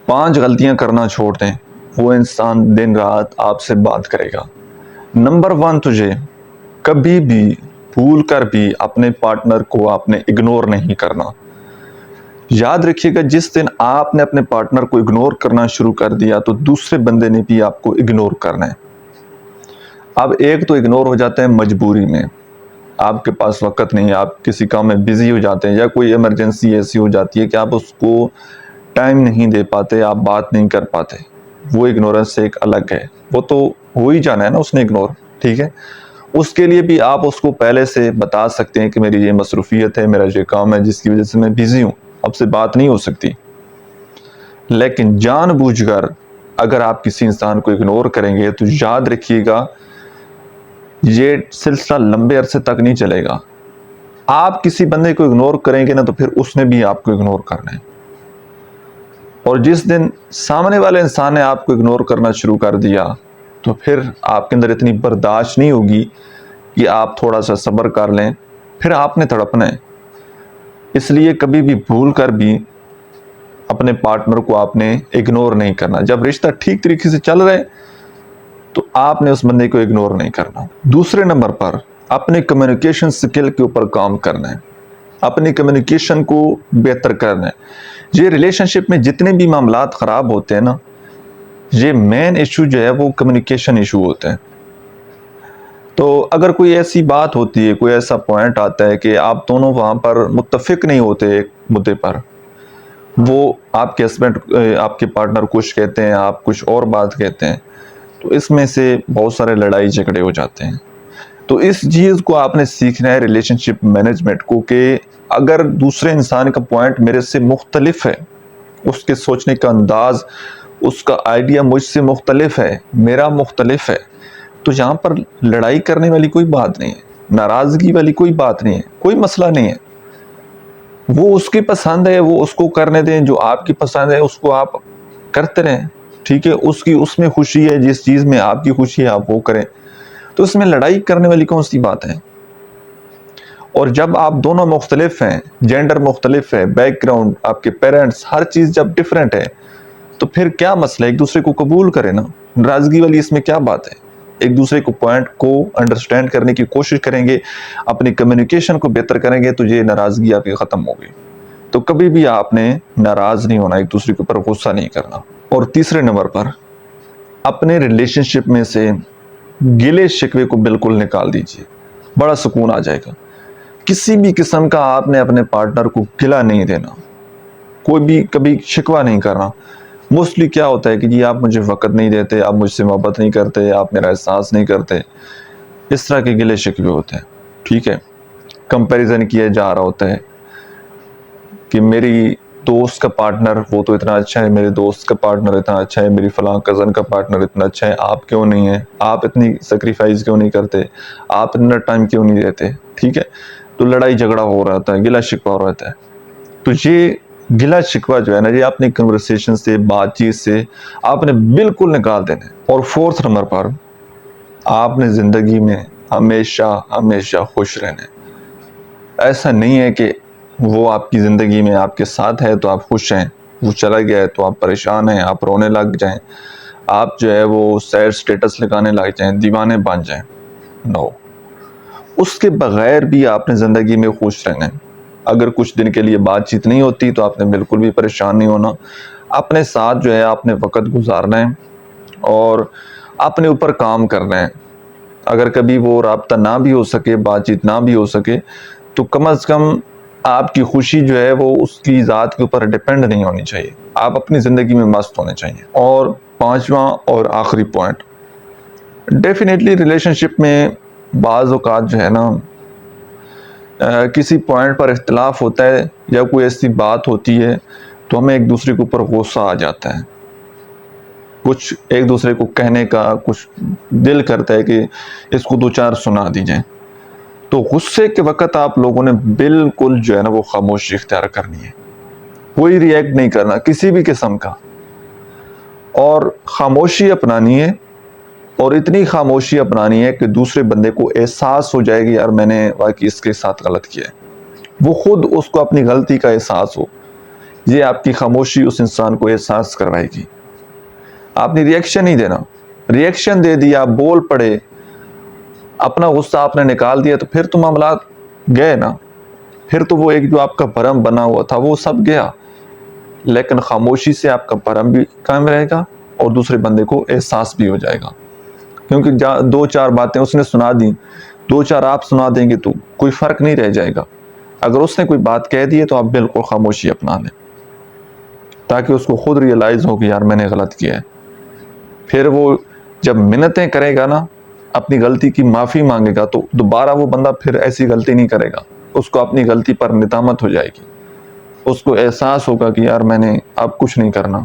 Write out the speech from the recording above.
5 غلطیاں کرنا چھوڑ دیں، وہ انسان دن رات آپ سے بات کرے گا۔ نمبر 1، تجھے کبھی بھی بھول کر بھی اپنے پارٹنر کو آپ نے اگنور نہیں کرنا۔ یاد رکھیے گا، جس دن آپ نے اپنے پارٹنر کو اگنور کرنا شروع کر دیا تو دوسرے بندے نے بھی آپ کو اگنور کرنا ہے۔ اب ایک تو اگنور ہو جاتے ہیں مجبوری میں، آپ کے پاس وقت نہیں ہے، آپ کسی کام میں بزی ہو جاتے ہیں، یا کوئی ایمرجنسی ایسی ہو جاتی ہے کہ آپ اس کو ٹائم نہیں دے پاتے، آپ بات نہیں کر پاتے، وہ اگنورنس سے ایک الگ ہے، وہ تو ہو ہی جانا ہے نا اس نے اگنور، ٹھیک ہے۔ اس کے لیے بھی آپ اس کو پہلے سے بتا سکتے ہیں کہ میری یہ مصروفیت ہے، میرا یہ کام ہے جس کی وجہ سے میں بزی ہوں، اب سے بات نہیں ہو سکتی۔ لیکن جان بوجھ کر اگر آپ کسی انسان کو اگنور کریں گے تو یاد رکھیے گا یہ سلسلہ لمبے عرصے تک نہیں چلے گا۔ آپ کسی بندے کو اگنور کریں گے نا تو پھر اس نے بھی آپ کو اگنور کرنا ہے، اور جس دن سامنے والے انسان نے آپ کو اگنور کرنا شروع کر دیا تو پھر آپ کے اندر اتنی برداشت نہیں ہوگی کہ آپ تھوڑا سا صبر کر لیں، پھر آپ نے تڑپنا ہے۔ اس لیے کبھی بھی بھول کر بھی اپنے پارٹنر کو آپ نے اگنور نہیں کرنا۔ جب رشتہ ٹھیک طریقے سے چل رہے تو آپ نے اس بندے کو اگنور نہیں کرنا۔ دوسرے نمبر پر اپنے کمیونیکیشن سکل کے اوپر کام کرنا ہے، اپنی کمیونیکیشن کو بہتر کرنا ہے۔ یہ ریلیشن شپ میں جتنے بھی معاملات خراب ہوتے ہیں نا، یہ مین ایشو جو ہے وہ کمیونیکیشن ایشو ہوتے ہیں۔ تو اگر کوئی ایسی بات ہوتی ہے، کوئی ایسا پوائنٹ آتا ہے کہ آپ دونوں وہاں پر متفق نہیں ہوتے ایک مدے پر، وہ آپ کے ہسبینڈ آپ کے پارٹنر کچھ کہتے ہیں، آپ کچھ اور بات کہتے ہیں، تو اس میں سے بہت سارے لڑائی جھگڑے ہو جاتے ہیں۔ تو اس چیز کو آپ نے سیکھنا ہے ریلیشن شپ مینجمنٹ کو، کہ اگر دوسرے انسان کا پوائنٹ میرے سے مختلف ہے، اس کے سوچنے کا انداز، اس کا آئیڈیا مجھ سے مختلف ہے، میرا مختلف ہے، تو یہاں پر لڑائی کرنے والی کوئی بات نہیں ہے، ناراضگی والی کوئی بات نہیں ہے، کوئی مسئلہ نہیں ہے۔ وہ اس کی پسند ہے، وہ اس کو کرنے دیں، جو آپ کی پسند ہے اس کو آپ کرتے رہیں، ٹھیک ہے۔ اس میں خوشی ہے، جس چیز میں آپ کی خوشی ہے آپ وہ کریں، تو اس میں لڑائی کرنے والی کون سی بات ہے؟ اور جب آپ دونوں مختلف ہیں، جینڈر مختلف ہے، بیک گراؤنڈ، آپ کے پیرنٹس، ہر چیز جب ڈیفرنٹ ہے تو پھر کیا مسئلہ ہے؟ ایک دوسرے کو قبول کریں نا، ناراضگی والی اس میں کیا بات ہے؟ ایک دوسرے کو پوائنٹ کو انڈرسٹینڈ کرنے کی کوشش کریں گے، اپنی کمیونیکیشن کو بہتر کریں گے تو یہ ناراضگی آپ کی ختم ہوگی۔ تو کبھی بھی آپ نے ناراض نہیں ہونا، ایک دوسرے کے اوپر غصہ نہیں کرنا۔ اور تیسرے نمبر پر اپنے ریلیشن شپ میں سے گلے شکوے کو بالکل نکال دیجئے، بڑا سکون آ جائے گا۔ کسی بھی قسم کا آپ نے اپنے پارٹنر کو گلہ نہیں دینا، کوئی بھی کبھی شکوہ نہیں کرنا۔ موسٹلی کیا ہوتا ہے کہ جی آپ مجھے وقت نہیں دیتے، آپ مجھ سے محبت نہیں کرتے، آپ میرا احساس نہیں کرتے، اس طرح کے گلے شکوے ہوتے ہیں، ٹھیک ہے۔ کمپیریزن کیا جا رہا ہوتا ہے کہ میری دوست کا پارٹنر وہ تو اتنا اچھا ہے، میرے دوست کا پارٹنر اتنا اچھا ہے، میری فلاں کزن کا پارٹنر اتنا اچھا ہے، آپ کیوں نہیں ہیں؟ آپ اتنی سیکریفائز کیوں نہیں کرتے؟ آپ اتنا ٹائم کیوں نہیں دیتے؟ ٹھیک ہے، تو لڑائی جھگڑا ہو رہا ہوتا ہے، گلہ شکوہ ہو رہتا ہے۔ تو یہ گلہ شکوہ جو ہے نا، یہ اپنی کنورسیشن سے، بات چیت سے آپ نے بالکل نکال دینا ہے۔ اور فورتھ نمبر پر آپ نے زندگی میں ہمیشہ ہمیشہ خوش رہنا ہے۔ ایسا نہیں ہے کہ وہ آپ کی زندگی میں آپ کے ساتھ ہے تو آپ خوش ہیں، وہ چلا گیا ہے تو آپ پریشان ہیں، آپ رونے لگ جائیں، آپ جو ہے وہ سیڈ سٹیٹس لگانے لگ جائیں، دیوانے بن جائیں، نو۔ اس کے بغیر بھی آپ نے زندگی میں خوش رہنا ہے۔ اگر کچھ دن کے لیے بات چیت نہیں ہوتی تو آپ نے بالکل بھی پریشان نہیں ہونا، اپنے ساتھ جو ہے آپ نے وقت گزارنا ہے اور اپنے اوپر کام کرنا ہے۔ اگر کبھی وہ رابطہ نہ بھی ہو سکے، بات چیت نہ بھی ہو سکے، تو کم از کم آپ کی خوشی جو ہے وہ اس کی ذات کے اوپر ڈیپینڈ نہیں ہونی چاہیے، آپ اپنی زندگی میں مست ہونے چاہیے۔ اور پانچواں اور آخری پوائنٹ، ڈیفینیٹلی ریلیشن شپ میں بعض اوقات جو ہے نا کسی پوائنٹ پر اختلاف ہوتا ہے یا کوئی ایسی بات ہوتی ہے تو ہمیں ایک دوسرے کے اوپر غصہ آ جاتا ہے، کچھ ایک دوسرے کو کہنے کا کچھ دل کرتا ہے کہ اس کو دو چار سنا دی جائیں، تو غصے کے وقت آپ لوگوں نے بالکل جو ہے نا وہ خاموشی اختیار کرنی ہے، کوئی ریئیکٹ نہیں کرنا کسی بھی قسم کا، اور خاموشی اپنانی ہے، اور اتنی خاموشی اپنانی ہے کہ دوسرے بندے کو احساس ہو جائے گی یار میں نے واقعی اس کے ساتھ غلط کیا ہے، وہ خود اس کو اپنی غلطی کا احساس ہو، یہ آپ کی خاموشی اس انسان کو احساس کروائے گی. آپ نے ریئیکشن نہیں دینا. ریئیکشن دے دیا، بول پڑے، اپنا غصہ آپ نے نکال دیا، تو پھر تو معاملات گئے نا. پھر تو وہ ایک جو آپ کا بھرم بنا ہوا تھا وہ سب گیا. لیکن خاموشی سے آپ کا بھرم بھی قائم رہے گا اور دوسرے بندے کو احساس بھی ہو جائے گا. کیونکہ دو چار باتیں اس نے سنا دیں، دو چار آپ سنا دیں گے تو کوئی فرق نہیں رہ جائے گا. اگر اس نے کوئی بات کہہ دی ہے تو آپ بالکل خاموشی اپنا لیں، تاکہ اس کو خود ریئلائز ہو کہ یار میں نے غلط کیا ہے. پھر وہ جب منتیں کرے گا نا، اپنی غلطی کی معافی مانگے گا، تو دوبارہ وہ بندہ پھر ایسی غلطی نہیں کرے گا. اس کو اپنی غلطی پر ندامت ہو جائے گی، اس کو احساس ہوگا کہ یار میں نے اب کچھ نہیں کرنا.